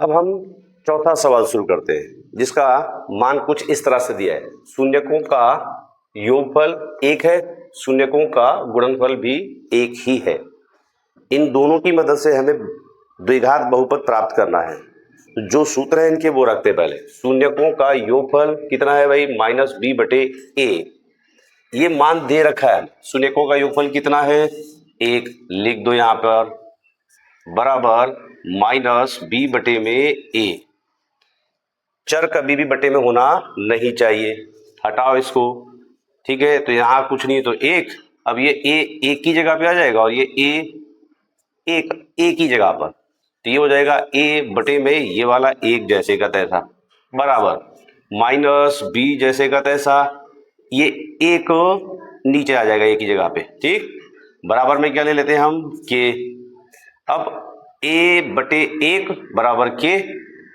अब हम चौथा सवाल शुरू करते हैं, जिसका मान कुछ इस तरह से दिया है। शून्यकों का योगफल 1 है, शून्यकों का गुणनफल भी 1 ही है। इन दोनों की मदद से हमें द्विघात बहुपद प्राप्त करना है। तो जो सूत्र है इनके वो रखते हैं पहले। शून्यकों का योगफल कितना है भाई? -b/a। ये मान दे रखा है। शून्यकों का योगफल कितना है? 1 लिख दो यहाँ पर, बराबर -b/a। चर कभी भी बटे में होना नहीं चाहिए, हटाओ इसको। ठीक है, तो यहाँ कुछ नहीं तो 1। अब ये a 1 की जगह पे आ जाएगा और ये a 1 की जगह पर, तो ये हो जाएगा a बटे में ये वाला 1 जैसे का तैसा, बराबर -b जैसे का तैसा, ये 1 नीचे आ जाएगा a की जगह पे। ठीक, बराबर में क्या ले लेते हैं हम? k। अब a/1 बराबर k,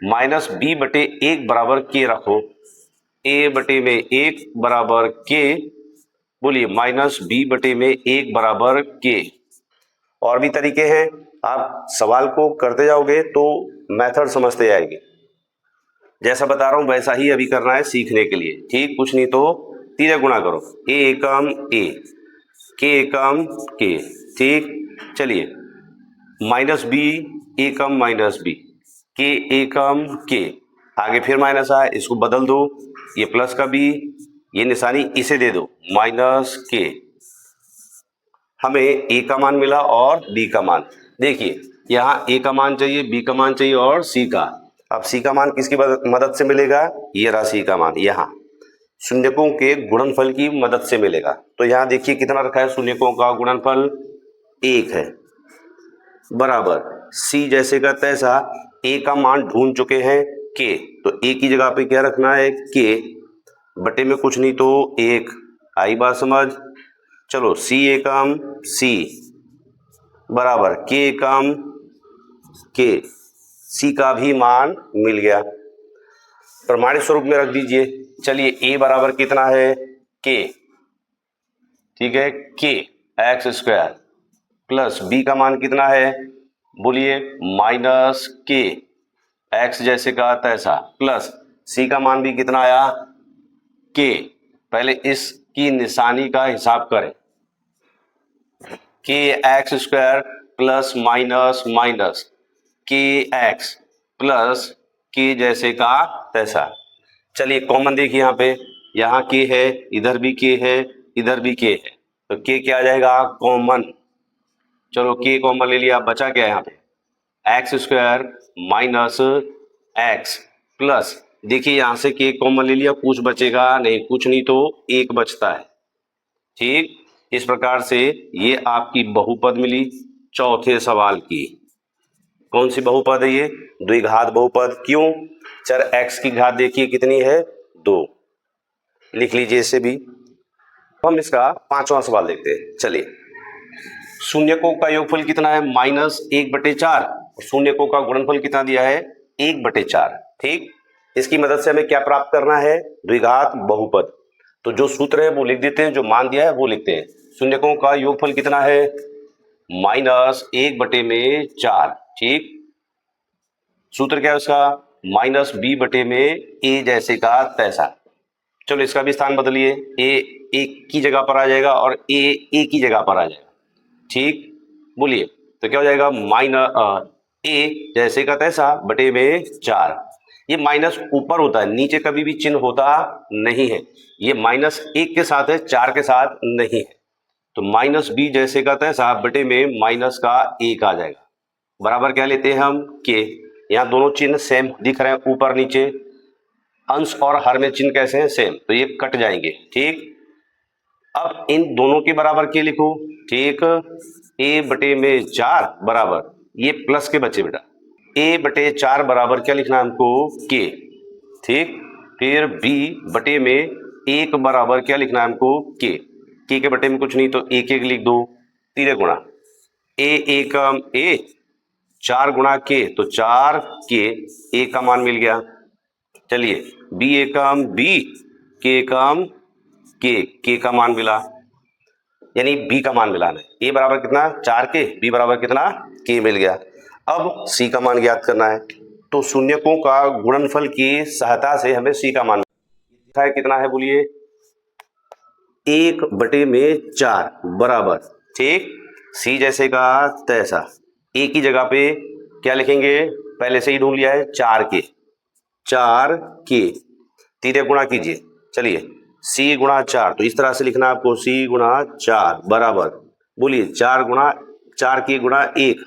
-b/1 बराबर k रखो। a/1 बराबर k, बोलिए -b/1 बराबर k। और भी तरीके हैं, आप सवाल को करते जाओगे तो मेथड समझते जाएंगे। जैसा बता रहा हूं वैसा ही अभी करना है सीखने के लिए। ठीक, कुछ नहीं तो 3 गुणा करो, a Ekam a, k Ekam k। ठीक, चलिए -b एकम -b, k एकम k, आगे फिर माइनस आए, इसको बदल दो, ये प्लस का b, ये निशानी इसे दे दो -k। हमें a का मान मिला और b का मान। देखिए यहाँ a का मान चाहिए, b का मान चाहिए और c का। अब c का मान किसकी मदद से मिलेगा? ये राशि का मान यहाँ शून्यकों के गुणनफल की मदद से मिलेगा। तो यहाँ देखिए कितना रखा है? शून्यकों का गुणनफल 1 है, बराबर c जैसे का तैसा a का मान ढूंढ चुके हैं k, तो a की जगह पे क्या रखना है? k बटे में कुछ नहीं तो 1। आई बात समझ? चलो c एकम c बराबर k एकम k, c का भी मान मिल गया, प्रमाणित स्वरूप में रख दीजिए। चलिए a बराबर कितना है? k। ठीक है, k x² प्लस b का मान कितना है? बोलिए -k x जैसे का तैसा, प्लस c का मान भी कितना आया? k। पहले इसकी निशानी का हिसाब करें, kx² plus minus kx plus k जैसे का तैसा। चलिए कॉमन देखिए यहाँ k है, इधर भी k है, इधर भी k है, तो k क्या आ जाएगा? कॉमन। चलो k कॉमन ले लिया, बचा क्या यहाँ पे? x² माइनस x प्लस, देखिए यहाँ से k कॉमन ले लिया, कुछ बचेगा नहीं, कुछ नहीं तो 1 बचता है। ठीक, इस प्रकार से ये आपकी बहुपद मिली चौथे सवाल की। कौन सी बहुपद है ये? द्विघात बहुपद। क्यों? चर x की घात देखिए कितनी है? 2। लिख लीजिए इसे भी। हम इसका 5वां सवाल देखते हैं। चलिए, शून्यकों का योगफल कितना है? -1/4। शून्यकों का गुणनफल कितना दिया है? 1/4। ठीक, इसकी मदद से हमें क्या प्राप्त करना है? द्विघात बहुपद। तो जो सूत्र है वो लिख देते हैं, जो मान दिया है वो लिखते हैं। शून्यकों का योगफल कितना है? -1/4। ठीक, सूत्र क्या है उसका? -b/a जैसे का तैसा। चलो इसका भी स्थान बदलिए, a 1 की जगह पर आ जाएगा और a की जगह पर आ जाएगा। ठीक, बोलिए तो क्या हो जाएगा? a जैसे का तैसा बटे में 4। ये माइनस ऊपर होता है, नीचे कभी भी चिन्ह होता नहीं है। ये -1 के साथ है, 4 के साथ नहीं है। तो -b जैसे का तैसा बटे में माइनस का 1 आ जाएगा, बराबर क्या लेते हैं हम? k। यहाँ दोनों चिन्ह सेम दिख रहे हैं, ऊपर नीचे अंश और हर में चिन्ह कैसे हैं? सेम, तो ये कट जाएंगे। ठीक, अब इन दोनों के बराबर के लिखो। ठीक, a/4 बराबर, ये प्लस के बच्चे बेटा, a/4 बराबर क्या लिखना है हमको? k। ठीक, फिर b/1 बराबर क्या लिखना है हमको? k। k के बटे में कुछ नहीं तो 1 लिख दो, 3 गुणा a एकम a, 4 गुणा k तो 4k, a का मान मिल गया। चलिए b एकम b, k एकम k का मान मिला, यानी b का मान मिलाना है। a बराबर कितना? 4k, b बराबर कितना? k मिल गया। अब c का मान ज्ञात करना है, तो शून्यकों का गुणनफल की सहायता से हमें सी का मान है कितना है बोलिए 1/4 बराबर, ठीक, सी जैसे का तैसा। ए की जगह पे क्या लिखेंगे, पहले से ही ढूंढ लिया है 4 के तीरे गुणा कीजिए। चलिए सी गुणा 4, तो इस तरह से लिखना है आपको, सी गुणा 4 बराबर, बोलिए 4 के गुणा 1,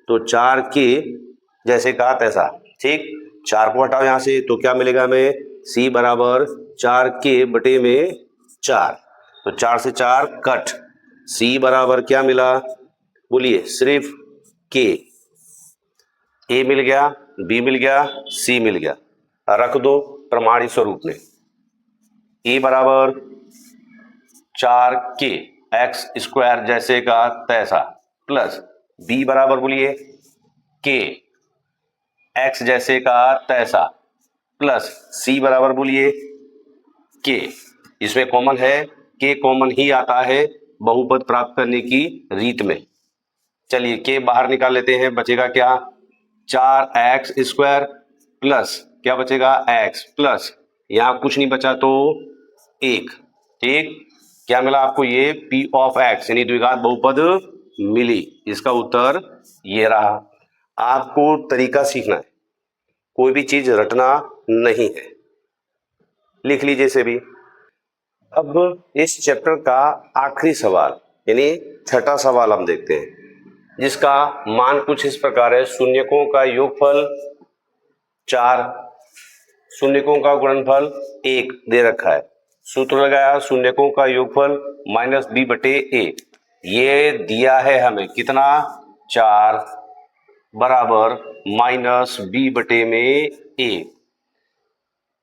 तो 4 के जैसे कहा तैसा, ठीक। 4 को हटाओ यहाँ से तो क्या मिलेगा हमें, सी बराबर 4 के बटे में 4, तो 4 से 4 कट, सी बराबर क्या मिला बोलिए सिर्फ के। ए मिल गया, बी मिल गया, सी मिल गया, रख दो प्रमाणित स्वरूप में। ए बराबर 4 के एक्स स्क्वायर जैसे का तैसा प्लस बी बराबर बोलिए के एक्स जैसे का तैसा प्लस सी बराबर बोलिए के। इसमें कॉमन है, के कॉमन ही आता है बहुपद प्राप्त करने की रीत में। चलिए के बाहर निकाल लेते हैं, बचेगा क्या 4x स्क्वायर प्लस क्या बचेगा x प्लस यहाँ कुछ नहीं बचा तो 1, ठीक। क्या मिला आपको, ये p ऑफ x यानी द्विघात बहुपद मिली। इसका उत्तर ये रहा। आपको तरीका सीखना है, कोई भी चीज रटना नहीं है, लिख लीजिए इसे भी। अब इस चैप्टर का आखिरी सवाल यानी छठा सवाल हम देखते हैं, जिसका मान कुछ इस प्रकार है, शून्यकों का योगफल 4, शून्यकों का गुणनफल 1 दे रखा है। सूत्र लगाया शून्यकों का योगफल माइनस बी बटे ए, ये दिया है हमें कितना 4 बराबर माइनस बी बटे में ए।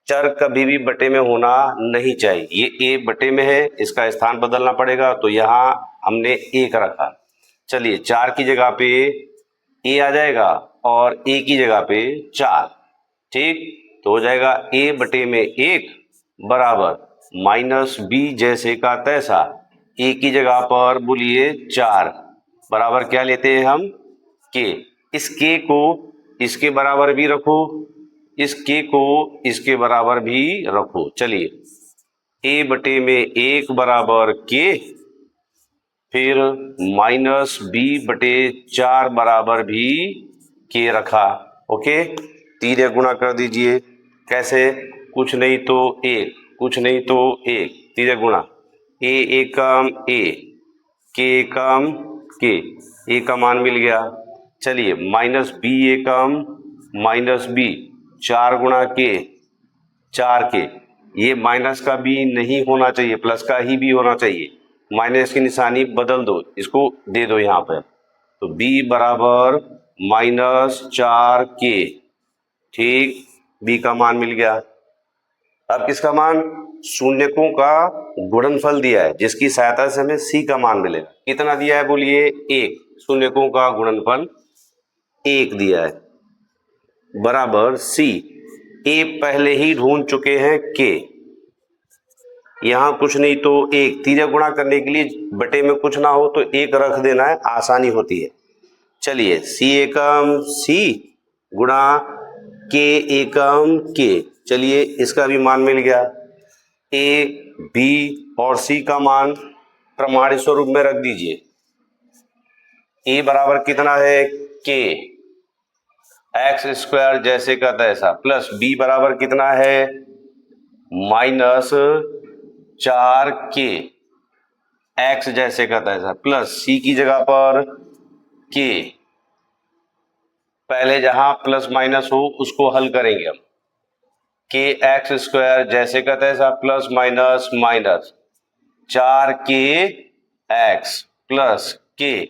चर कभी भी बटे में होना नहीं चाहिए, ये ए बटे में है, इसका स्थान बदलना पड़ेगा, तो यहाँ हमने 1 रखा। चलिए 4 की जगह पे ए आ जाएगा और ए की जगह पे 4, ठीक, तो हो जाएगा ए बटे में 1 बराबर माइनस बी जैसे का तैसा, ए की जगह पर बोलिए 4 बराबर क्या लेते हैं हम के। इस के को इसके बराबर भी रखो, इस के को इसके बराबर भी रखो। चलिए ए बटे में 1 बराबर के, फिर माइनस बी बटे 4 बराबर भी के रखा। ओके, तीर गुणा कर दीजिए, कैसे, कुछ नहीं तो 1, कुछ नहीं तो 1, तीर गुणा, ए एकम ए, के एकम के, ए का मान मिल गया। चलिए माइनस बी एकम माइनस बी, 4 गुणा के 4 के, ये माइनस का बी नहीं होना चाहिए, प्लस का ही बी होना चाहिए, माइनस की निशानी बदल दो, इसको दे दो यहाँ पर, तो b बराबर -4 के, ठीक, b का मान मिल गया। अब किसका मान, शून्यकों का गुणनफल दिया है, जिसकी सहायता से हमें c का मान मिलेगा। कितना दिया है बोलिए 1, शून्यकों का गुणनफल 1 दिया है बराबर c, a पहले ही ढूंढ चुके हैं k, यहाँ कुछ नहीं तो 1, तीर गुणा करने के लिए बटे में कुछ ना हो तो 1 रख देना है, आसानी होती है। चलिए सी एकम सी गुणा के एकम के, चलिए इसका भी मान मिल गया। ए बी और सी का मान प्रमाणित स्वरूप में रख दीजिए। ए बराबर कितना है के एक्स स्क्वायर जैसे का तैसा प्लस बी बराबर कितना है -4 के एक्स जैसे का तैसा प्लस सी की जगह पर के, पहले जहां प्लस माइनस हो उसको हल करेंगे हम, के एक्स स्क्वायर जैसे का तैसा प्लस माइनस माइनस 4 के एक्स प्लस के,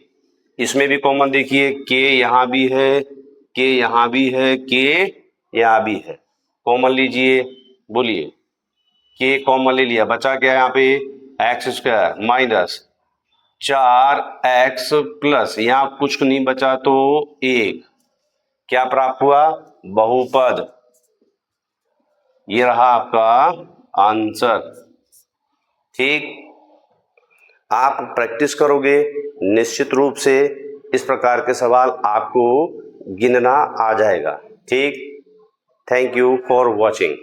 इसमें भी कॉमन देखिए, के यहाँ भी है, के यहाँ भी है, के यहाँ भी है, कॉमन लीजिए, बोलिए के कॉमन ले लिया, बचा क्या यहाँ पे x square minus 4x plus यहाँ कुछ नहीं बचा तो 1, क्या प्राप्त हुआ बहुपद। ये रहा आपका आंसर। ठीक, आप प्रैक्टिस करोगे निश्चित रूप से इस प्रकार के सवाल आपको गिनना आ जाएगा। ठीक, थैंक यू फॉर वॉचिंग।